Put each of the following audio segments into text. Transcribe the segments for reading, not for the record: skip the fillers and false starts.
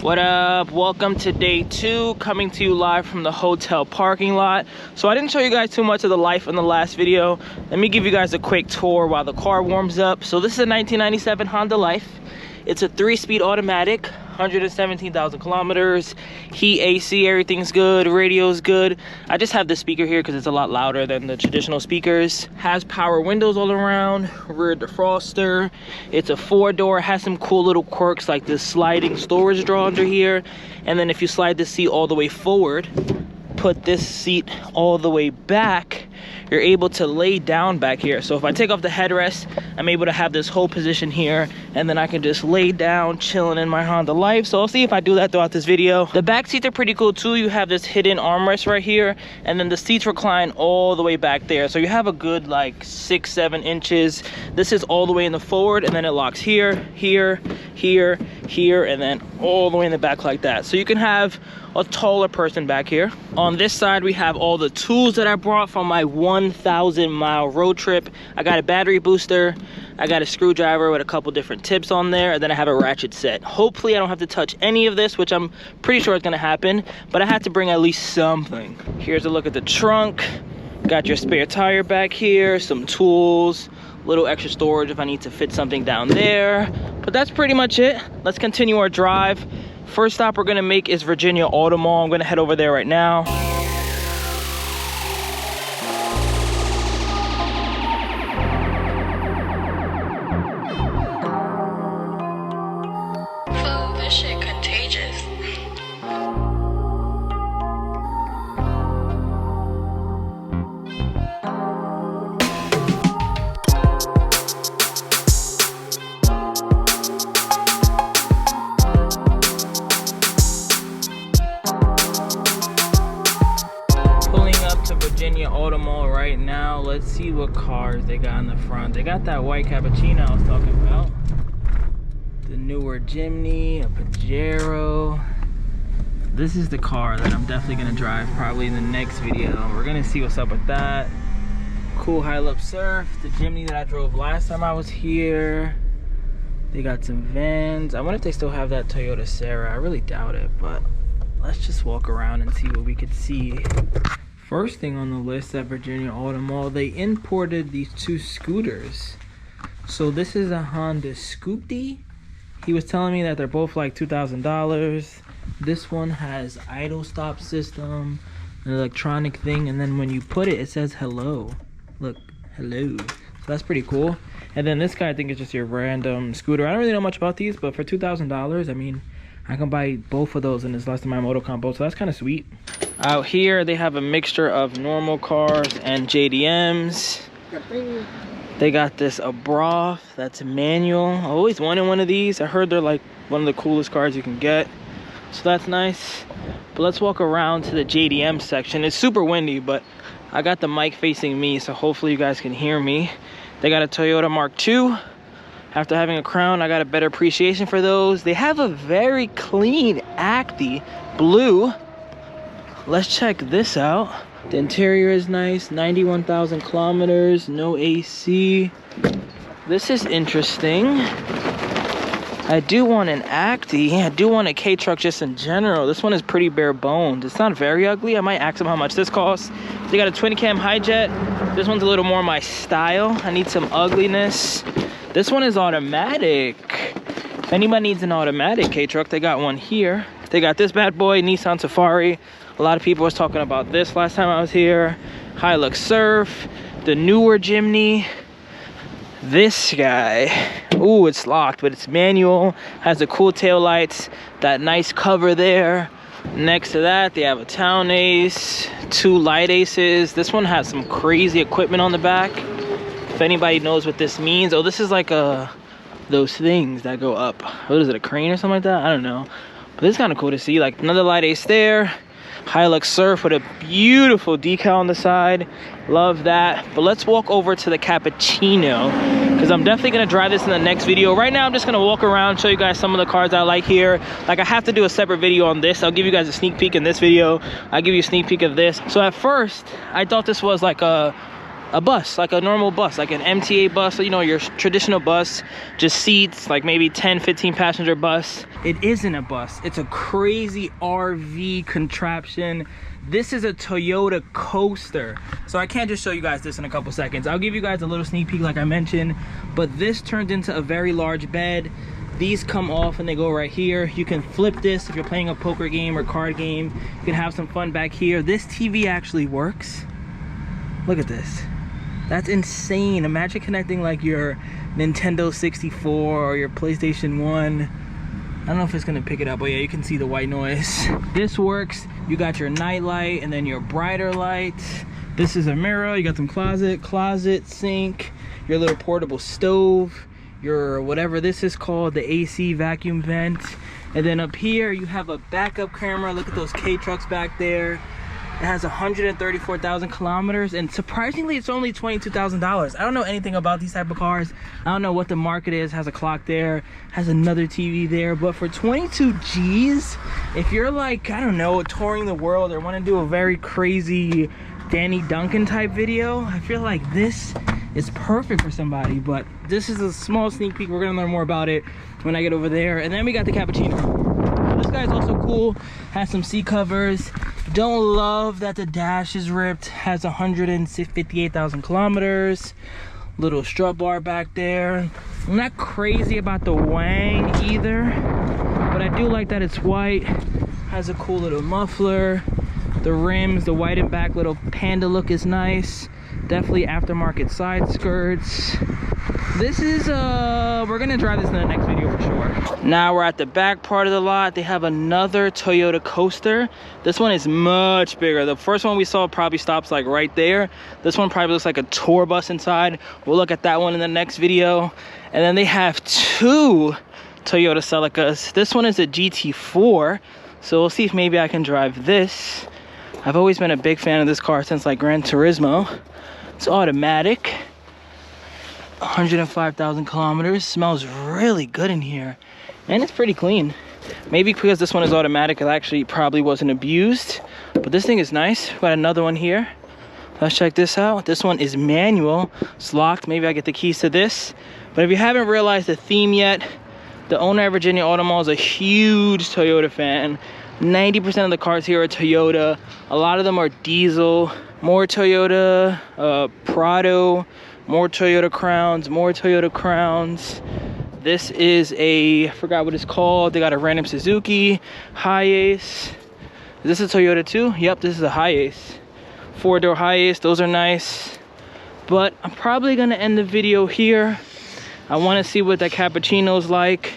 What up? Welcome to day 2, coming to you live from the hotel parking lot. So I didn't show you guys too much of the life in the last video. Let me give you guys a quick tour while the car warms up. So this is a 1997 Honda Life. It's a 3-speed automatic, 117,000 kilometers, heat, AC, everything's good, radio's good. I just have the speaker here because it's a lot louder than the traditional speakers. Has power windows all around, rear defroster. It's a 4-door, has some cool little quirks like this sliding storage drawer under here. And then if you slide the seat all the way forward, put this seat all the way back, you're able to lay down back here. So if I take off the headrest, I'm able to have this whole position here, and then I can just lay down chilling in my Honda Life. So I'll see if I do that throughout this video. The back seats are pretty cool too. You have this hidden armrest right here, and then the seats recline all the way back there. So you have a good like 6-7 inches. This is all the way in the forward, and then it locks here, here, here, here, and then all the way in the back like that. So you can have a taller person back here. On this side, we have all the tools that I brought from my 1,000-mile road trip. I got a battery booster, I got a screwdriver with a couple different tips on there, and then I have a ratchet set. Hopefully I don't have to touch any of this, which I'm pretty sure is gonna happen, but I had to bring at least something. Here's a look at the trunk. Got your spare tire back here, some tools, little extra storage if I need to fit something down there. But that's pretty much it. Let's continue our drive. First stop we're gonna make is Virginia Auto Mall. I'm gonna head over there right now. Fool, this shit contagious. Virginia Auto Mall right now. Let's see what cars they got in the front. They got that white cappuccino I was talking about, the newer Jimny, a Pajero. This is the car that I'm definitely gonna drive probably in the next video. We're gonna see what's up with that. Cool Hilux Surf, the Jimny that I drove last time I was here. They got some vans. I wonder if they still have that Toyota Serra. I really doubt it, but let's just walk around and see what we could see. First thing on the list at Virginia Auto Mall, they imported these 2 scooters. So this is a Honda Scoopy. He was telling me that they're both like $2,000. This one has idle stop system, an electronic thing, and then when you put it, it says hello. Look, hello. So that's pretty cool. And then this guy, I think, is just your random scooter. I don't really know much about these, but for $2,000, I mean, I can buy both of those in this less than my moto combo, so that's kind of sweet. Out here, they have a mixture of normal cars and JDMs. They got this Abrav that's manual. I always wanted one of these. I heard they're like one of the coolest cars you can get, so that's nice. But let's walk around to the JDM section. It's super windy, but I got the mic facing me, so hopefully you guys can hear me. They got a Toyota Mark II. After having a Crown, I got a better appreciation for those. They have a very clean Acti blue. Let's check this out. The interior is nice, 91,000 kilometers, no AC. This is interesting. I do want an Acti. I do want a K-Truck just in general. This one is pretty bare bones. It's not very ugly. I might ask them how much this costs. They got a twin cam Hi-Jet. This one's a little more my style. I need some ugliness. This one is automatic. If anybody needs an automatic K-Truck, they got one here. They got this bad boy, Nissan Safari. A lot of people was talking about this last time I was here. Hilux Surf, the newer Jimny. This guy, ooh, it's locked, but it's manual. Has the cool tail lights, that nice cover there. Next to that, they have a Town Ace, 2 Light Aces. This one has some crazy equipment on the back. If anybody knows what this means, oh, this is like those things that go up. What is it, a crane or something like that? I don't know. But this is kind of cool to see. Like another Light Ace there. Hilux Surf with a beautiful decal on the side. Love that. But let's walk over to the Cappuccino, because I'm definitely going to drive this in the next video. Right now, I'm just going to walk around, show you guys some of the cars I like here. Like, I have to do a separate video on this. I'll give you guys a sneak peek in this video. I'll give you a sneak peek of this. So at first, I thought this was like a a bus, like a normal bus, like an MTA bus, so, you know, your traditional bus, just seats, like maybe 10, 15 passenger bus. It isn't a bus. It's a crazy RV contraption. This is a Toyota coaster. So I can't just show you guys this in a couple seconds. I'll give you guys a little sneak peek like I mentioned, but this turns into a very large bed. These come off and they go right here. You can flip this if you're playing a poker game or card game. You can have some fun back here. This TV actually works. Look at this. That's insane. Imagine connecting like your Nintendo 64 or your PlayStation 1. I don't know if it's gonna pick it up, but yeah, you can see the white noise. This works. You got your night light and then your brighter lights. This is a mirror. You got some closet, sink, your little portable stove, your whatever this is called, the AC vacuum vent. And then up here you have a backup camera. Look at those K trucks back there. It has 134,000 kilometers, and surprisingly it's only $22,000. I don't know anything about these type of cars. I don't know what the market is. Has a clock there, has another TV there, but for 22 G's, if you're like, I don't know, touring the world or want to do a very crazy Danny Duncan type video, I feel like this is perfect for somebody. But this is a small sneak peek. We're gonna learn more about it when I get over there. And then we got the cappuccino. This guy's also cool, has some seat covers. Don't love that the dash is ripped, has 158,000 kilometers. Little strut bar back there. I'm not crazy about the wang either, but I do like that it's white. Has a cool little muffler. The rims, the white and back little panda look is nice. Definitely aftermarket side skirts. This is we're gonna drive this in the next video for sure. Now we're at the back part of the lot. They have another Toyota coaster. This one is much bigger. The first one we saw probably stops like right there. This one probably looks like a tour bus inside. We'll look at that one in the next video. And then they have two Toyota Celicas. This one is a GT4, so we'll see if maybe I can drive this. I've always been a big fan of this car since like Gran Turismo. It's automatic. 105,000 kilometers. Smells really good in here, and it's pretty clean. Maybe because this one is automatic, it actually probably wasn't abused, but this thing is nice. Got another one here. Let's check this out. This one is manual. It's locked. Maybe I get the keys to this. But if you haven't realized the theme yet, the owner at Virginia Auto Mall is a huge Toyota fan. 90% of the cars here are Toyota. A lot of them are diesel. More Toyota Prado, more Toyota Crowns, more Toyota Crowns. This is a, I forgot what it's called. They got a random Suzuki Hiace. Is this a Toyota too? Yep, this is a Hiace. 4-door Hiace, those are nice. But I'm probably gonna end the video here. I wanna see what that cappuccino's like.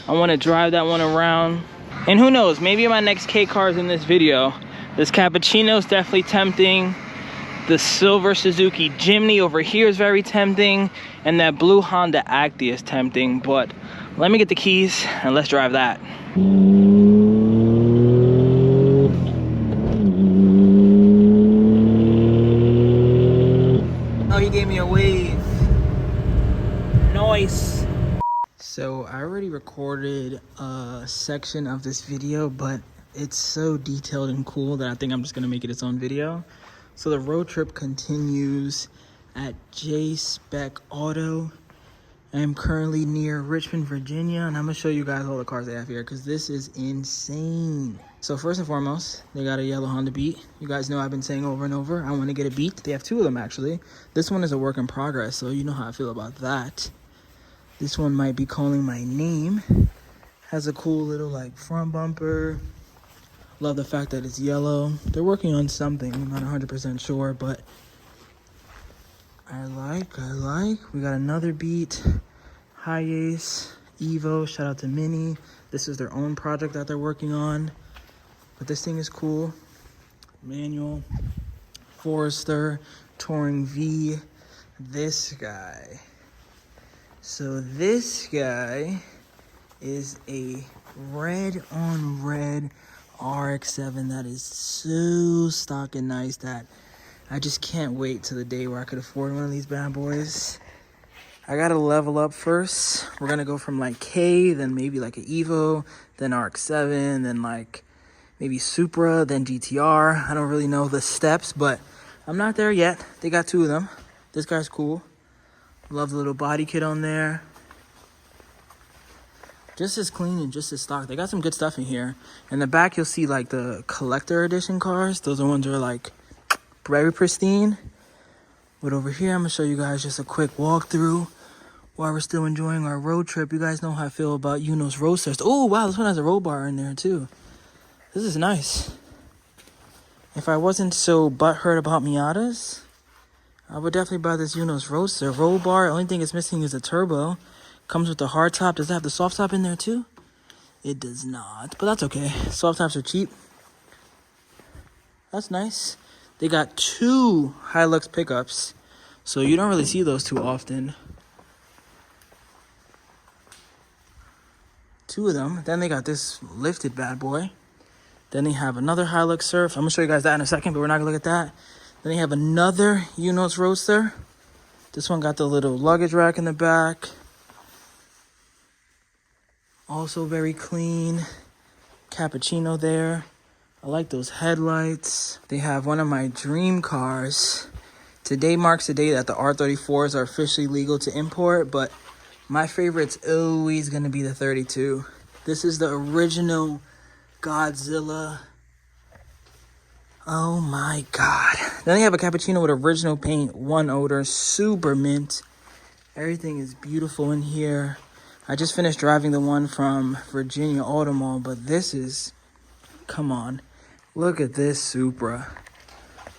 I wanna drive that one around. And who knows, maybe my next K car is in this video. This cappuccino's definitely tempting. The silver Suzuki Jimny over here is very tempting, and that blue Honda Acti is tempting. But let me get the keys and let's drive that. Oh, he gave me a wave. Nice. So I already recorded a section of this video, but it's so detailed and cool that I think I'm just gonna make it its own video. So the road trip continues at J-Spec Auto. I am currently near Richmond, Virginia, and I'm gonna show you guys all the cars they have here because this is insane. So first and foremost, they got a yellow Honda Beat. You guys know I've been saying over and over, I want to get a Beat. They have two of them actually. This one is a work in progress, so you know how I feel about that. This one might be calling my name. Has a cool little like front bumper. Love the fact that it's yellow. They're working on something. I'm not 100% sure, but I like. We got another Beat. Hiace, Evo, shout out to Mini. This is their own project that they're working on. But this thing is cool. Manual. Forester, Touring V. This guy. So this guy is a red on red RX-7 that is so stock and nice that I just can't wait till the day where I could afford one of these bad boys. I gotta level up first. We're gonna go from like K, then maybe like an Evo, then RX-7, then like maybe Supra, then GTR. I don't really know the steps, but I'm not there yet. They got two of them. This guy's cool. Love the little body kit on there. Just as clean and just as stock. They got some good stuff in here. In the back, you'll see like the collector edition cars. Those are ones that are like very pristine. But over here, I'm gonna show you guys just a quick walkthrough while we're still enjoying our road trip. You guys know how I feel about Uno's Roadsters. Oh, wow, this one has a roll bar in there too. This is nice. If I wasn't so butthurt about Miatas, I would definitely buy this Uno's Roadster. Roll bar, only thing it's missing is a turbo. Comes with the hard top. Does it have the soft top in there too? It does not, but that's okay. Soft tops are cheap. That's nice. They got 2 Hilux pickups, so you don't really see those too often. 2 of them. Then they got this lifted bad boy. Then they have another Hilux Surf. I'm gonna show you guys that in a second, but we're not gonna look at that. Then they have another Uno's Roadster. This one got the little luggage rack in the back. Also very clean. Cappuccino there. I like those headlights. They have one of my dream cars. Today marks the day that the R34s are officially legal to import, but my favorite's always gonna be the 32. This is the original Godzilla. Oh my God. Then they have a cappuccino with original paint, 1 odor, super mint. Everything is beautiful in here. I just finished driving the one from Virginia Auto Mall, but this is, come on. Look at this Supra.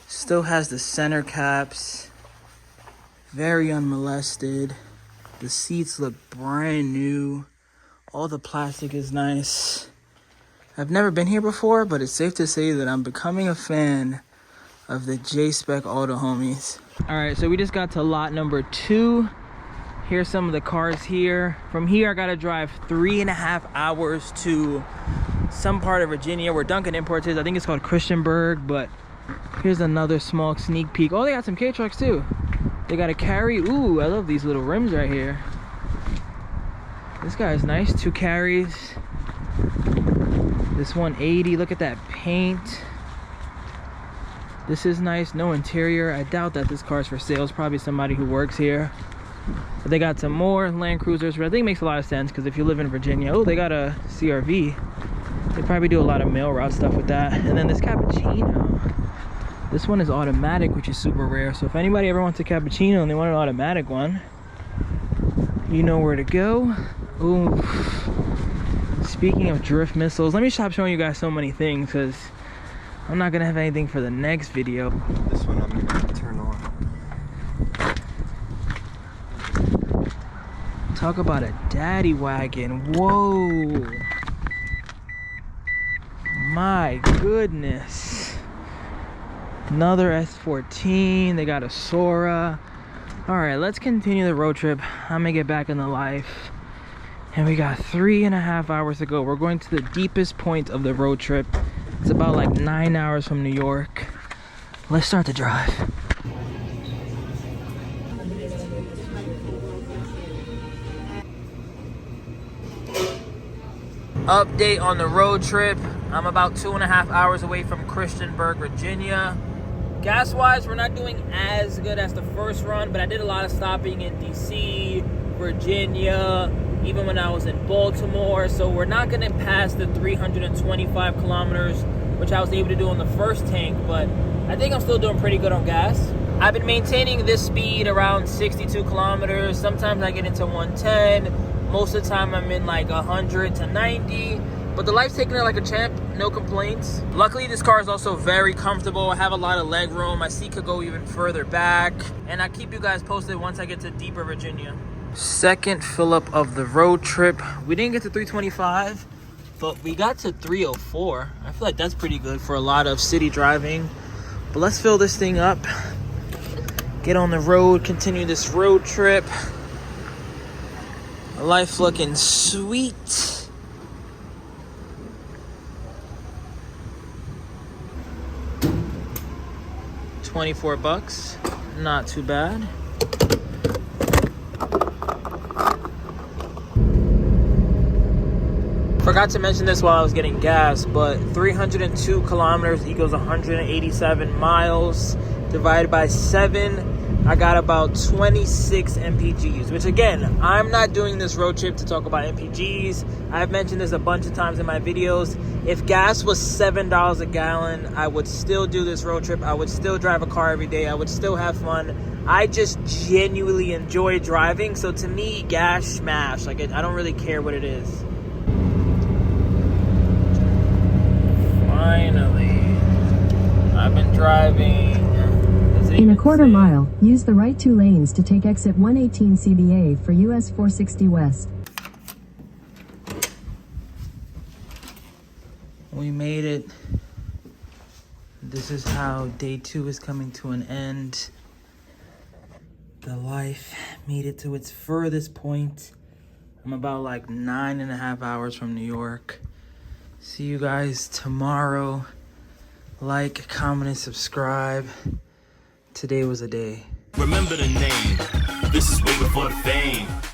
Still has the center caps. Very unmolested. The seats look brand new. All the plastic is nice. I've never been here before, but it's safe to say that I'm becoming a fan of the J-Spec Auto Homies. All right, so we just got to lot number 2. Here's some of the cars here. From here, I gotta drive 3.5 hours to some part of Virginia where Duncan Imports is. I think it's called Christiansburg, but here's another small sneak peek. Oh, they got some K-Trucks too. They got a carry. Ooh, I love these little rims right here. This guy's nice, 2 carries. This 180, look at that paint. This is nice, no interior. I doubt that this car's for sale. It's probably somebody who works here. But they got some more Land Cruisers, which I think makes a lot of sense because if you live in Virginia, oh, they got a CRV. They probably do a lot of mail route stuff with that. And then this cappuccino. This one is automatic, which is super rare. So if anybody ever wants a cappuccino and they want an automatic one, you know where to go. Ooh. Speaking of drift missiles, let me stop showing you guys so many things because I'm not gonna have anything for the next video. This one I'm gonna turn on. Talk about a daddy wagon. Whoa. My goodness. Another S14. They got a Sora. All right, let's continue the road trip. I'm gonna get back in the life. And we got 3.5 hours to go. We're going to the deepest point of the road trip. It's about like 9 hours from New York. Let's start the drive. Update on the road trip. I'm about 2.5 hours away from Christiansburg, Virginia. Gas wise, we're not doing as good as the first run, but I did a lot of stopping in DC, Virginia, even when I was in Baltimore. So we're not gonna pass the 325 kilometers, which I was able to do on the first tank, but I think I'm still doing pretty good on gas. I've been maintaining this speed around 62 kilometers. Sometimes I get into 110. Most of the time I'm in like 100 to 90, but the life's taking it like a champ, no complaints. Luckily, this car is also very comfortable. I have a lot of leg room. My seat could go even further back, and I keep you guys posted once I get to deeper Virginia. Second fill up of the road trip. We didn't get to 325, but we got to 304. I feel like that's pretty good for a lot of city driving. But let's fill this thing up, get on the road, continue this road trip. Life looking sweet. $24, not too bad. Forgot to mention this while I was getting gas, but 302 kilometers equals 187 miles divided by 7. I got about 26 MPGs, which again, I'm not doing this road trip to talk about MPGs. I've mentioned this a bunch of times in my videos. If gas was $7 a gallon, I would still do this road trip. I would still drive a car every day. I would still have fun. I just genuinely enjoy driving. So to me, gas smash. Like, I don't really care what it is. Finally, I've been driving. In a quarter mile, use the right 2 lanes to take exit 118 CBA for US 460 West. We made it. This is how day 2 is coming to an end. The life made it to its furthest point. I'm about like 9.5 hours from New York. See you guys tomorrow. Like, comment, and subscribe. Today was a day. Remember the name. This is way before the fame.